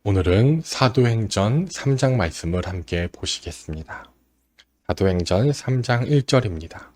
오늘은 사도행전 3장 말씀을 함께 보시겠습니다. 사도행전 3장 1절입니다.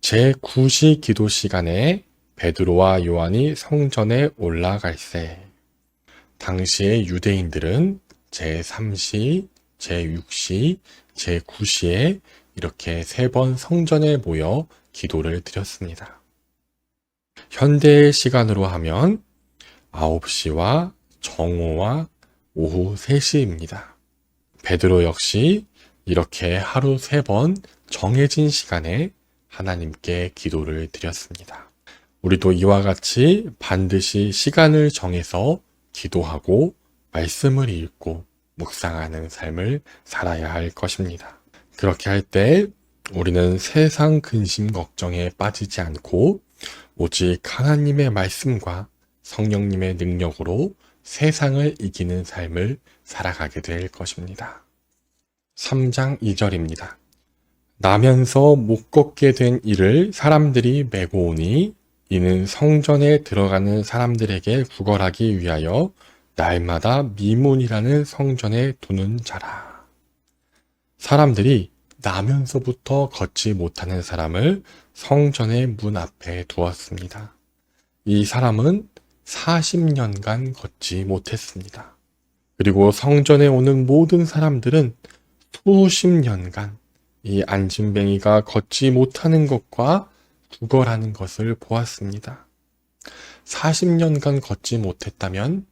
제9시 기도 시간에 베드로와 요한이 성전에 올라갈새. 당시의 유대인들은 제3시, 제6시, 제9시에 이렇게 3번 성전에 모여 기도를 드렸습니다. 현대의 시간으로 하면 9시와 정오와 오후 3시입니다. 베드로 역시 이렇게 하루 3번 정해진 시간에 하나님께 기도를 드렸습니다. 우리도 이와 같이 반드시 시간을 정해서 기도하고 말씀을 읽고 묵상하는 삶을 살아야 할 것입니다. 그렇게 할 때 우리는 세상 근심 걱정에 빠지지 않고 오직 하나님의 말씀과 성령님의 능력으로 세상을 이기는 삶을 살아가게 될 것입니다. 3장 2절입니다. 나면서 못 걷게 된 이를 사람들이 메고 오니 이는 성전에 들어가는 사람들에게 구걸하기 위하여 날마다 미문이라는 성전에 두는 자라. 사람들이 나면서부터 걷지 못하는 사람을 성전의 문 앞에 두었습니다. 이 사람은 40년간 걷지 못했습니다. 그리고 성전에 오는 모든 사람들은 수십 년간 이 안진뱅이가 걷지 못하는 것과 구걸하는 것을 보았습니다. 40년간 걷지 못했다면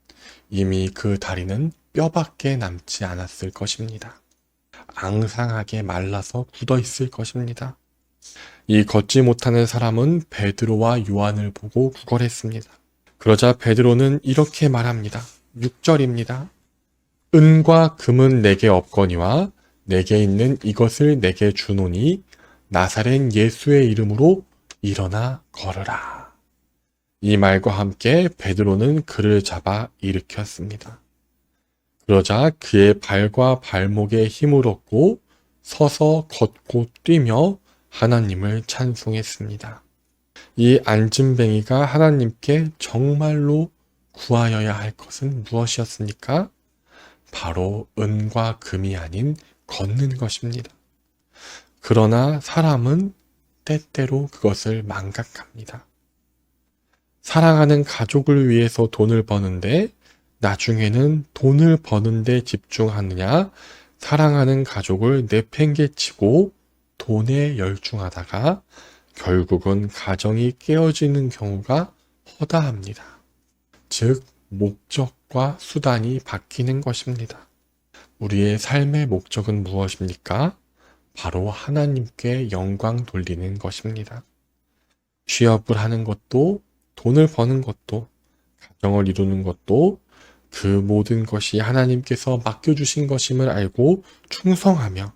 이미 그 다리는 뼈밖에 남지 않았을 것입니다. 앙상하게 말라서 굳어 있을 것입니다. 이 걷지 못하는 사람은 베드로와 요한을 보고 구걸했습니다. 그러자 베드로는 이렇게 말합니다. 6절입니다. 은과 금은 내게 없거니와 내게 있는 이것을 내게 주노니 나사렛 예수의 이름으로 일어나 걸으라. 이 말과 함께 베드로는 그를 잡아 일으켰습니다. 그러자 그의 발과 발목에 힘을 얻고 서서 걷고 뛰며 하나님을 찬송했습니다. 이 안진뱅이가 하나님께 정말로 구하여야 할 것은 무엇이었습니까? 바로 은과 금이 아닌 걷는 것입니다. 그러나 사람은 때때로 그것을 망각합니다. 사랑하는 가족을 위해서 돈을 버는데 나중에는 돈을 버는데 집중하느냐, 사랑하는 가족을 내팽개치고 돈에 열중하다가 결국은 가정이 깨어지는 경우가 허다합니다. 즉, 목적과 수단이 바뀌는 것입니다. 우리의 삶의 목적은 무엇입니까? 바로 하나님께 영광 돌리는 것입니다. 취업을 하는 것도, 돈을 버는 것도, 가정을 이루는 것도 그 모든 것이 하나님께서 맡겨주신 것임을 알고 충성하며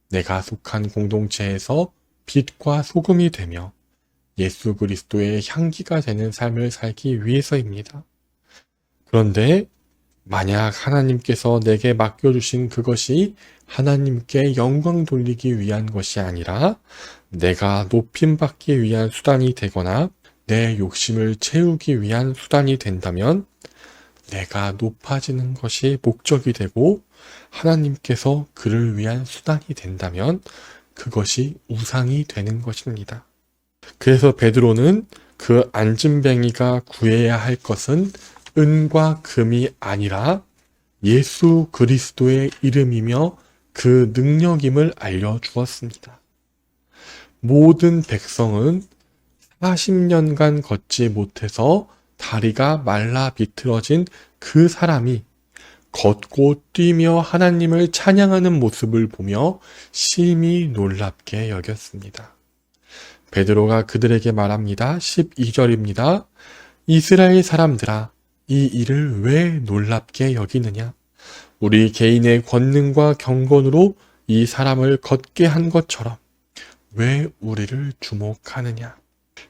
내가 속한 공동체에서 빛과 소금이 되며 예수 그리스도의 향기가 되는 삶을 살기 위해서입니다. 그런데 만약 하나님께서 내게 맡겨주신 그것이 하나님께 영광 돌리기 위한 것이 아니라 내가 높임받기 위한 수단이 되거나 내 욕심을 채우기 위한 수단이 된다면 내가 높아지는 것이 목적이 되고 하나님께서 그를 위한 수단이 된다면 그것이 우상이 되는 것입니다. 그래서 베드로는 그 안진뱅이가 구해야 할 것은 은과 금이 아니라 예수 그리스도의 이름이며 그 능력임을 알려주었습니다. 모든 백성은 40년간 걷지 못해서 다리가 말라 비틀어진 그 사람이 걷고 뛰며 하나님을 찬양하는 모습을 보며 심히 놀랍게 여겼습니다. 베드로가 그들에게 말합니다. 12절입니다. 이스라엘 사람들아, 이 일을 왜 놀랍게 여기느냐? 우리 개인의 권능과 경건으로 이 사람을 걷게 한 것처럼 왜 우리를 주목하느냐?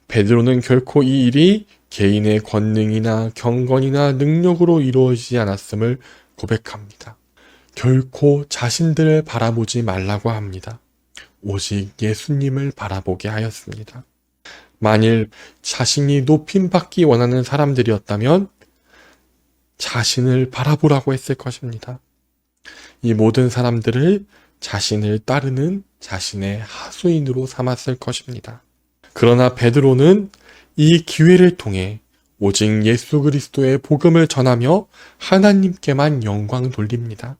베드로는 결코 이 일이 개인의 권능이나 경건이나 능력으로 이루어지지 않았음을 고백합니다. 결코 자신들을 바라보지 말라고 합니다. 오직 예수님을 바라보게 하였습니다. 만일 자신이 높임받기 원하는 사람들이었다면 자신을 바라보라고 했을 것입니다. 이 모든 사람들을 자신을 따르는 자신의 하수인으로 삼았을 것입니다. 그러나 베드로는 이 기회를 통해 오직 예수 그리스도의 복음을 전하며 하나님께만 영광 돌립니다.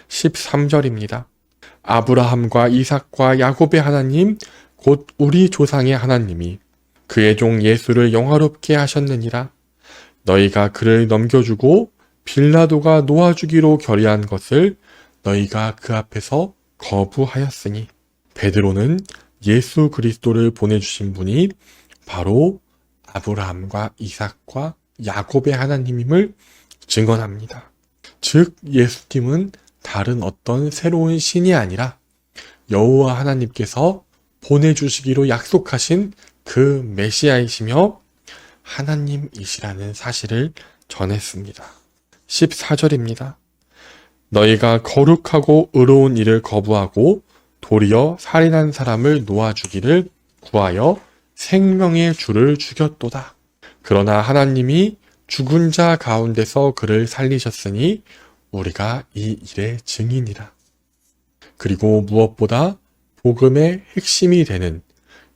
13절입니다. 아브라함과 이삭과 야곱의 하나님 곧 우리 조상의 하나님이 그의 종 예수를 영화롭게 하셨느니라. 너희가 그를 넘겨주고 빌라도가 놓아주기로 결의한 것을 너희가 그 앞에서 거부하였으니. 베드로는 예수 그리스도를 보내주신 분이 바로 아브라함과 이삭과 야곱의 하나님임을 증언합니다. 즉 예수님은 다른 어떤 새로운 신이 아니라 여호와 하나님께서 보내주시기로 약속하신 그 메시아이시며 하나님이시라는 사실을 전했습니다. 14절입니다. 너희가 거룩하고 의로운 일을 거부하고 도리어 살인한 사람을 놓아주기를 구하여 생명의 주를 죽였도다. 그러나 하나님이 죽은 자 가운데서 그를 살리셨으니 우리가 이 일의 증인이라. 그리고 무엇보다 복음의 핵심이 되는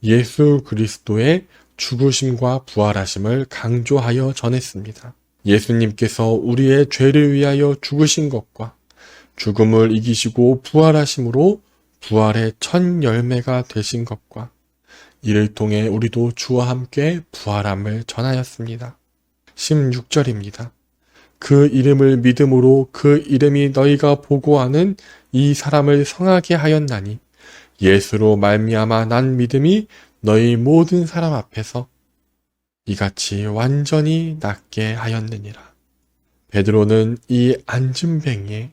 예수 그리스도의 죽으심과 부활하심을 강조하여 전했습니다. 예수님께서 우리의 죄를 위하여 죽으신 것과 죽음을 이기시고 부활하심으로 부활의 첫 열매가 되신 것과 이를 통해 우리도 주와 함께 부활함을 전하였습니다. 16절입니다. 그 이름을 믿음으로 그 이름이 너희가 보고하는 이 사람을 성하게 하였나니 예수로 말미암아 난 믿음이 너희 모든 사람 앞에서 이같이 완전히 낫게 하였느니라. 베드로는 이 안진뱅이에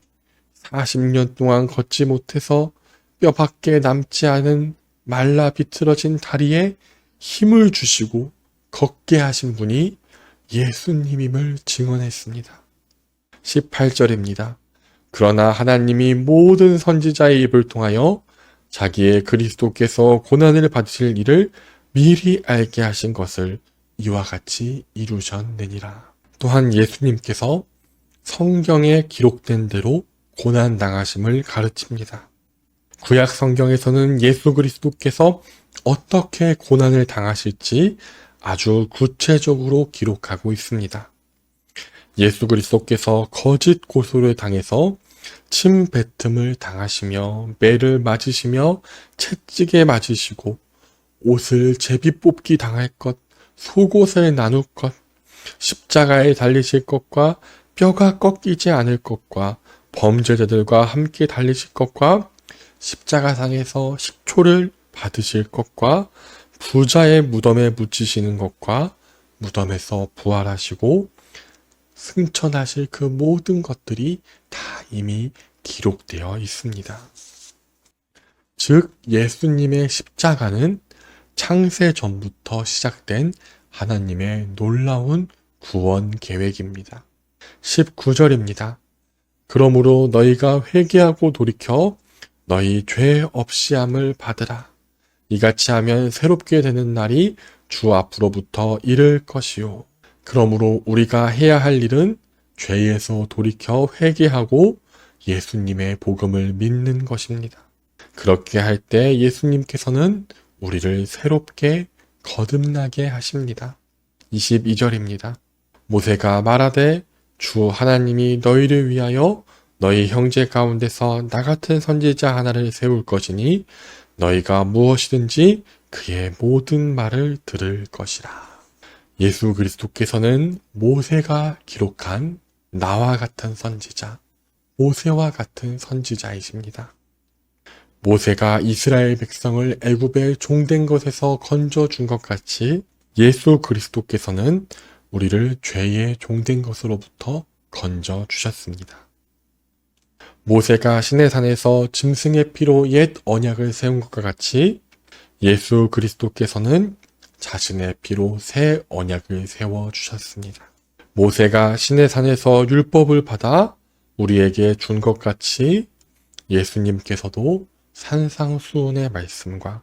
40년 동안 걷지 못해서 뼈밖에 남지 않은 말라 비틀어진 다리에 힘을 주시고 걷게 하신 분이 예수님임을 증언했습니다. 18절입니다. 그러나 하나님이 모든 선지자의 입을 통하여 자기의 그리스도께서 고난을 받으실 일을 미리 알게 하신 것을 이와 같이 이루셨느니라. 또한 예수님께서 성경에 기록된 대로 고난당하심을 가르칩니다. 구약 성경에서는 예수 그리스도께서 어떻게 고난을 당하실지 아주 구체적으로 기록하고 있습니다. 예수 그리스도께서 거짓 고소를 당해서 침뱉음을 당하시며 매를 맞으시며 채찍에 맞으시고 옷을 제비 뽑기 당할 것, 속옷을 나눌 것, 십자가에 달리실 것과 뼈가 꺾이지 않을 것과 범죄자들과 함께 달리실 것과 십자가상에서 식초를 받으실 것과 부자의 무덤에 묻히시는 것과 무덤에서 부활하시고 승천하실 그 모든 것들이 다 이미 기록되어 있습니다. 즉 예수님의 십자가는 창세 전부터 시작된 하나님의 놀라운 구원 계획입니다. 19절입니다. 그러므로 너희가 회개하고 돌이켜 너희 죄 없이함을 받으라. 이같이 하면 새롭게 되는 날이 주 앞으로부터 이를 것이요. 그러므로 우리가 해야 할 일은 죄에서 돌이켜 회개하고 예수님의 복음을 믿는 것입니다. 그렇게 할 때 예수님께서는 우리를 새롭게 거듭나게 하십니다. 22절입니다. 모세가 말하되 주 하나님이 너희를 위하여 너희 형제 가운데서 나 같은 선지자 하나를 세울 것이니 너희가 무엇이든지 그의 모든 말을 들을 것이라. 예수 그리스도께서는 모세가 기록한 나와 같은 선지자, 모세와 같은 선지자이십니다. 모세가 이스라엘 백성을 애굽의 종된 것에서 건져준 것 같이 예수 그리스도께서는 우리를 죄의 종된 것으로부터 건져주셨습니다. 모세가 시내산에서 짐승의 피로 옛 언약을 세운 것과 같이 예수 그리스도께서는 자신의 피로 새 언약을 세워주셨습니다. 모세가 시내산에서 율법을 받아 우리에게 준 것 같이 예수님께서도 산상수훈의 말씀과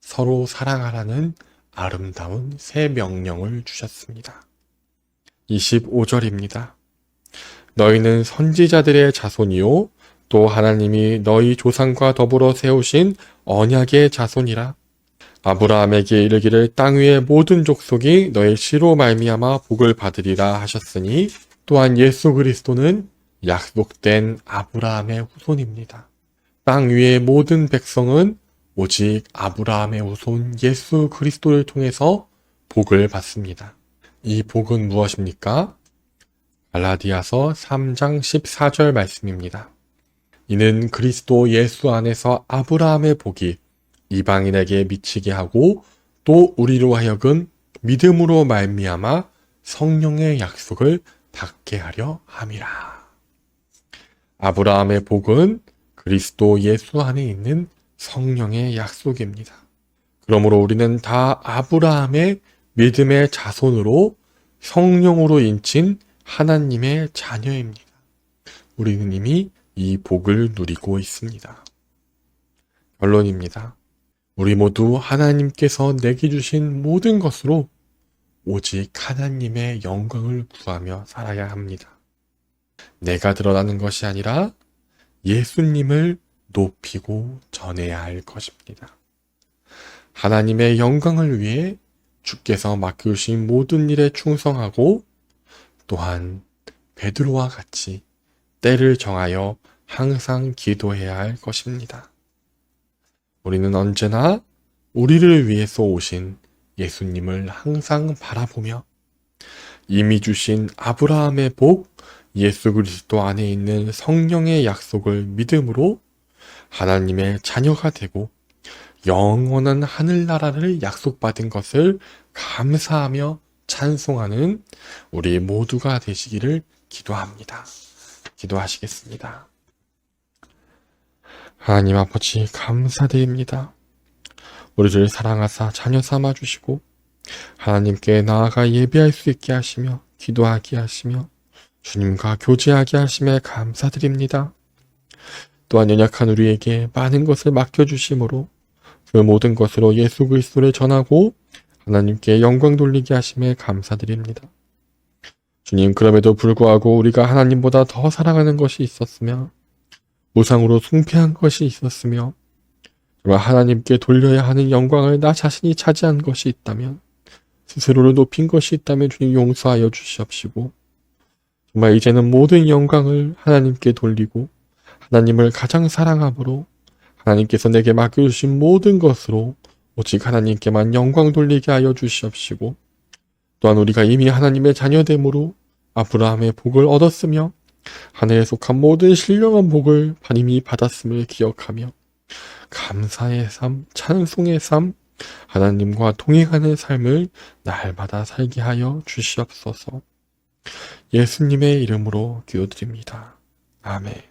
서로 사랑하라는 아름다운 새 명령을 주셨습니다. 25절입니다. 너희는 선지자들의 자손이요 또 하나님이 너희 조상과 더불어 세우신 언약의 자손이라. 아브라함에게 이르기를 땅 위의 모든 족속이 너의 씨로 말미암아 복을 받으리라 하셨으니 또한 예수 그리스도는 약속된 아브라함의 후손입니다. 땅 위의 모든 백성은 오직 아브라함의 후손 예수 그리스도를 통해서 복을 받습니다. 이 복은 무엇입니까? 갈라디아서 3장 14절 말씀입니다. 이는 그리스도 예수 안에서 아브라함의 복이 이방인에게 미치게 하고 또 우리로 하여금 믿음으로 말미암아 성령의 약속을 받게 하려 함이라. 아브라함의 복은 그리스도 예수 안에 있는 성령의 약속입니다. 그러므로 우리는 다 아브라함의 믿음의 자손으로 성령으로 인친 하나님의 자녀입니다. 우리는 이미 이 복을 누리고 있습니다. 결론입니다. 우리 모두 하나님께서 내게 주신 모든 것으로 오직 하나님의 영광을 구하며 살아야 합니다. 내가 드러나는 것이 아니라 예수님을 높이고 전해야 할 것입니다. 하나님의 영광을 위해 주께서 맡겨주신 모든 일에 충성하고 또한 베드로와 같이 때를 정하여 항상 기도해야 할 것입니다. 우리는 언제나 우리를 위해서 오신 예수님을 항상 바라보며 이미 주신 아브라함의 복, 예수 그리스도 안에 있는 성령의 약속을 믿음으로 하나님의 자녀가 되고 영원한 하늘나라를 약속받은 것을 감사하며 찬송하는 우리 모두가 되시기를 기도합니다. 기도하시겠습니다. 하나님 아버지 감사드립니다. 우리를 사랑하사 자녀 삼아 주시고 하나님께 나아가 예배할 수 있게 하시며 기도하게 하시며 주님과 교제하게 하심에 감사드립니다. 또한 연약한 우리에게 많은 것을 맡겨주심으로 그 모든 것으로 예수 그리스도를 전하고 하나님께 영광 돌리게 하심에 감사드립니다. 주님, 그럼에도 불구하고 우리가 하나님보다 더 사랑하는 것이 있었으며 우상으로 숭배한 것이 있었으며 정말 하나님께 돌려야 하는 영광을 나 자신이 차지한 것이 있다면 스스로를 높인 것이 있다면 주님 용서하여 주시옵시고 정말 이제는 모든 영광을 하나님께 돌리고 하나님을 가장 사랑함으로 하나님께서 내게 맡겨주신 모든 것으로 오직 하나님께만 영광 돌리게 하여 주시옵시고 또한 우리가 이미 하나님의 자녀됨으로 아브라함의 복을 얻었으며 하늘에 속한 모든 신령한 복을 이미 받았음을 기억하며 감사의 삶, 찬송의 삶, 하나님과 동행하는 삶을 날마다 살게 하여 주시옵소서. 예수님의 이름으로 기도드립니다. 아멘.